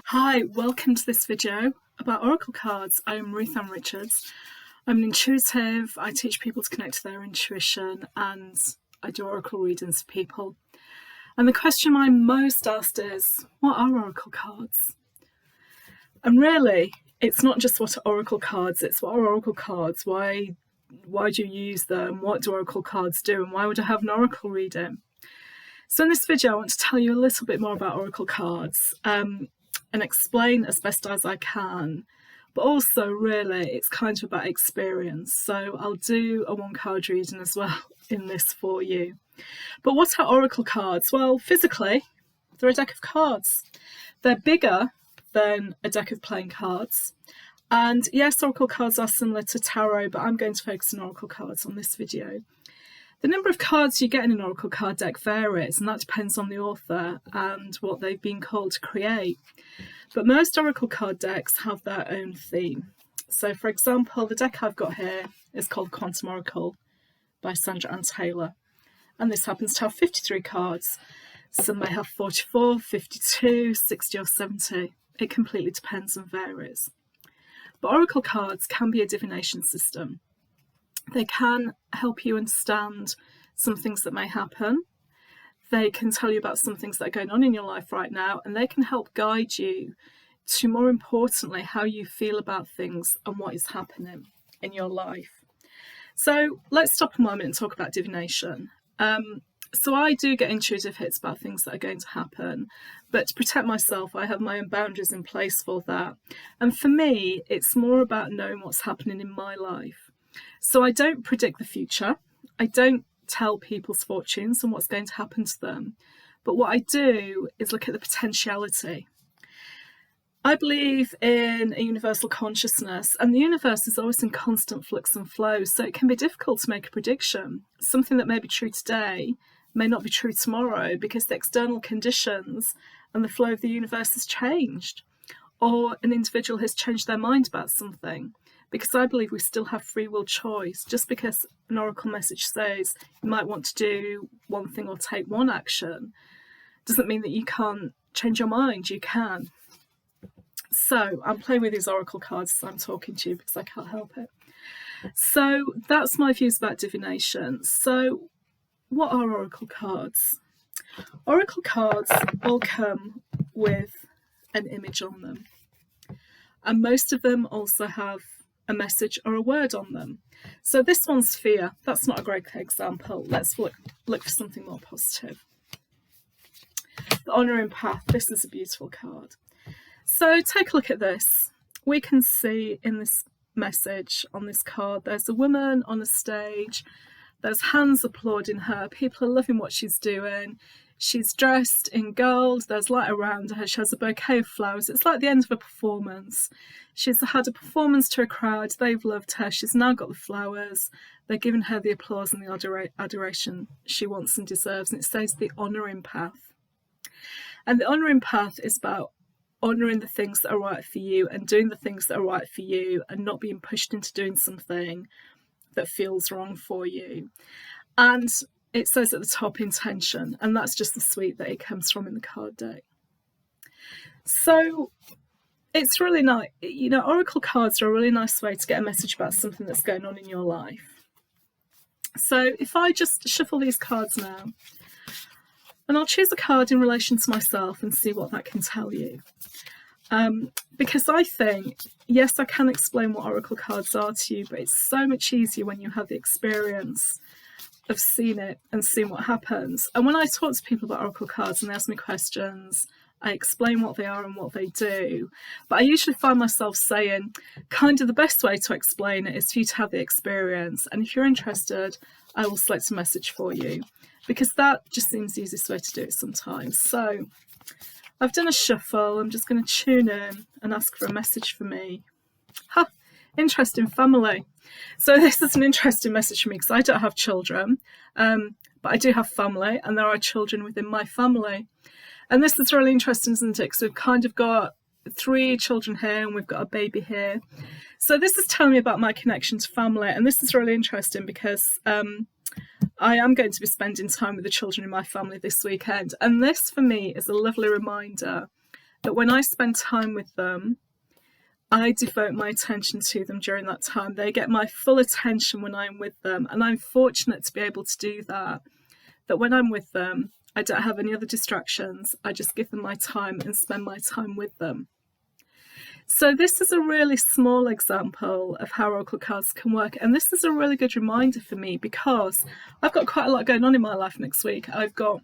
Hi, welcome to this video about Oracle cards. I'm Ruth Ann Richards. I'm an intuitive, I teach people to connect to their intuition, and I do Oracle readings for people. And the question I'm most asked is, what are Oracle cards? And really, it's not just what are Oracle cards, it's what are Oracle cards, why do you use them, what do Oracle cards do, and why would I have an Oracle reading? So in this video, I want to tell you a little bit more about Oracle cards and explain as best as I can. But also, really, it's kind of about experience. So I'll do a one-card reading as well in this for you. But what are Oracle cards? Well, physically, they're a deck of cards. They're bigger than a deck of playing cards. And yes, Oracle cards are similar to tarot, but I'm going to focus on Oracle cards on this video. The number of cards you get in an Oracle card deck varies, and that depends on the author and what they've been called to create. But most Oracle card decks have their own theme. So, for example, the deck I've got here is called Quantum Oracle by Sandra Ann Taylor. And this happens to have 53 cards. Some may have 44, 52, 60 or 70. It completely depends and varies. But Oracle cards can be a divination system. They can help you understand some things that may happen. They can tell you about some things that are going on in your life right now, and they can help guide you to, more importantly, how you feel about things and what is happening in your life. So let's stop a moment and talk about divination. So I do get intuitive hits about things that are going to happen, but to protect myself, I have my own boundaries in place for that. And for me, it's more about knowing what's happening in my life. So I don't predict the future. I don't tell people's fortunes and what's going to happen to them. But what I do is look at the potentiality. I believe in a universal consciousness, and the universe is always in constant flux and flow, so it can be difficult to make a prediction. Something that may be true today may not be true tomorrow because the external conditions and the flow of the universe has changed, or an individual has changed their mind about something. Because I believe we still have free will choice. Just because an oracle message says you might want to do one thing or take one action doesn't mean that you can't change your mind. You can. So I'm playing with these oracle cards as I'm talking to you because I can't help it. So that's my views about divination. So what are oracle cards? Oracle cards all come with an image on them. And most of them also have a message or a word on them. So this one's fear. That's not a great example. Let's look for something more positive. The honouring path. This is a beautiful card. So take a look at this. We can see in this message on this card, there's a woman on a stage. There's hands applauding her. People are loving what she's doing. She's dressed in gold, there's light around her, she has a bouquet of flowers. It's like the end of a performance. She's had a performance to a crowd, they've loved her, she's now got the flowers, they're giving her the applause and the adoration she wants and deserves, and it says the honouring path. And the honouring path is about honouring the things that are right for you and doing the things that are right for you and not being pushed into doing something that feels wrong for you. And it says at the top intention, and that's just the suite that it comes from in the card deck. So it's really nice, oracle cards are a really nice way to get a message about something that's going on in your life. So if I just shuffle these cards now, and I'll choose a card in relation to myself and see what that can tell you. Because I think, yes, I can explain what oracle cards are to you, but it's so much easier when you have the experience of seeing it and seeing what happens. And when I talk to people about oracle cards and they ask me questions, I explain what they are and what they do. But I usually find myself saying kind of the best way to explain it is for you to have the experience. And if you're interested, I will select a message for you because that just seems the easiest way to do it sometimes. So I've done a shuffle. I'm just going to tune in and ask for a message for me. Interesting family. So this is an interesting message for me because I don't have children, but I do have family and there are children within my family. And this is really interesting, isn't it? Because we've kind of got 3 children here and we've got a baby here. So this is telling me about my connection to family, and this is really interesting because I am going to be spending time with the children in my family this weekend. And this for me is a lovely reminder that when I spend time with them, I devote my attention to them during that time. They get my full attention when I'm with them. And I'm fortunate to be able to do that, that when I'm with them, I don't have any other distractions. I just give them my time and spend my time with them. So this is a really small example of how oracle cards can work. And this is a really good reminder for me because I've got quite a lot going on in my life next week. I've got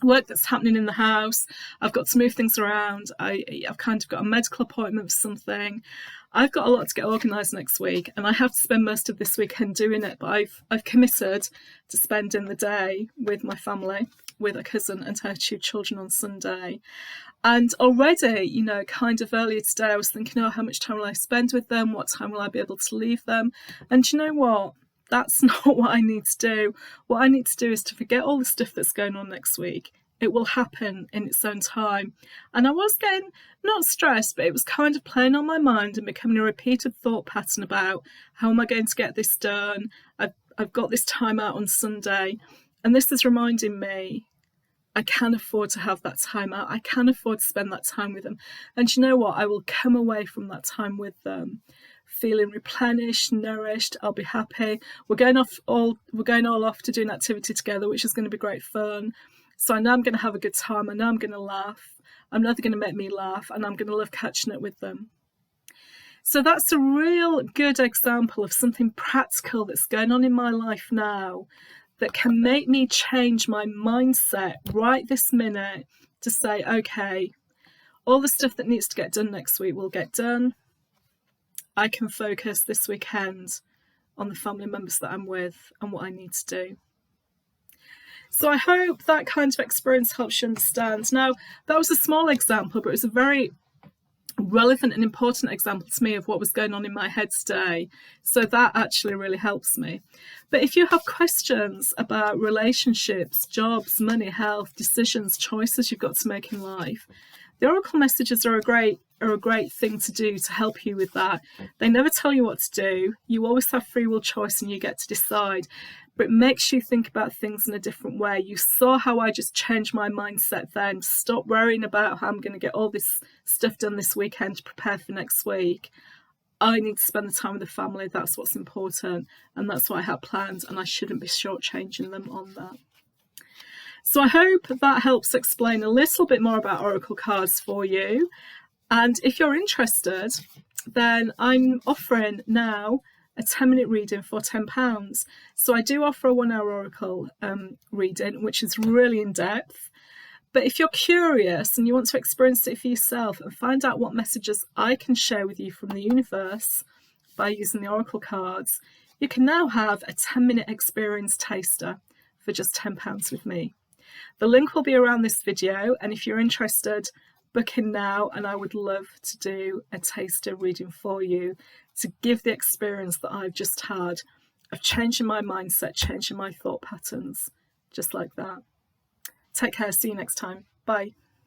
work that's happening in the house. I've got to move things around. I've kind of got a medical appointment for something. I've got a lot to get organised next week, and I have to spend most of this weekend doing it. But I've committed to spending the day with my family, with a cousin and her 2 children on Sunday. And already, you know, kind of earlier today, I was thinking, oh, how much time will I spend with them? What time will I be able to leave them? And you know what? That's not what I need to do. What I need to do is to forget all the stuff that's going on next week. It will happen in its own time. And I was getting not stressed, but it was kind of playing on my mind and becoming a repeated thought pattern about how am I going to get this done? I've got this time out on Sunday. And this is reminding me I can afford to have that time out. I can afford to spend that time with them. And you know what? I will come away from that time with them feeling replenished, nourished. I'll be happy. We're going all off to do an activity together, which is going to be great fun. So I know I'm going to have a good time. I know I'm going to laugh. I know they're going to make me laugh, and I'm going to love catching up with them. So that's a real good example of something practical that's going on in my life now that can make me change my mindset right this minute to say, okay, all the stuff that needs to get done next week will get done. I can focus this weekend on the family members that I'm with and what I need to do. So I hope that kind of experience helps you understand. Now, that was a small example, but it was a very relevant and important example to me of what was going on in my head today. So that actually really helps me. But if you have questions about relationships, jobs, money, health, decisions, choices you've got to make in life, the oracle messages are a great thing to do to help you with that. They never tell you what to do. You always have free will choice and you get to decide. But it makes you think about things in a different way. You saw how I just changed my mindset then. Stop worrying about how I'm going to get all this stuff done this weekend to prepare for next week. I need to spend the time with the family. That's what's important. And that's what I had planned. And I shouldn't be shortchanging them on that. So I hope that helps explain a little bit more about oracle cards for you. And if you're interested, then I'm offering now a 10-minute reading for £10. So I do offer a 1-hour oracle reading, which is really in depth. But if you're curious and you want to experience it for yourself and find out what messages I can share with you from the universe by using the oracle cards, you can now have a 10-minute experience taster for just £10 with me. The link will be around this video, and if you're interested, book in now, and I would love to do a taster reading for you to give the experience that I've just had of changing my mindset, changing my thought patterns, just like that. Take care, see you next time. Bye.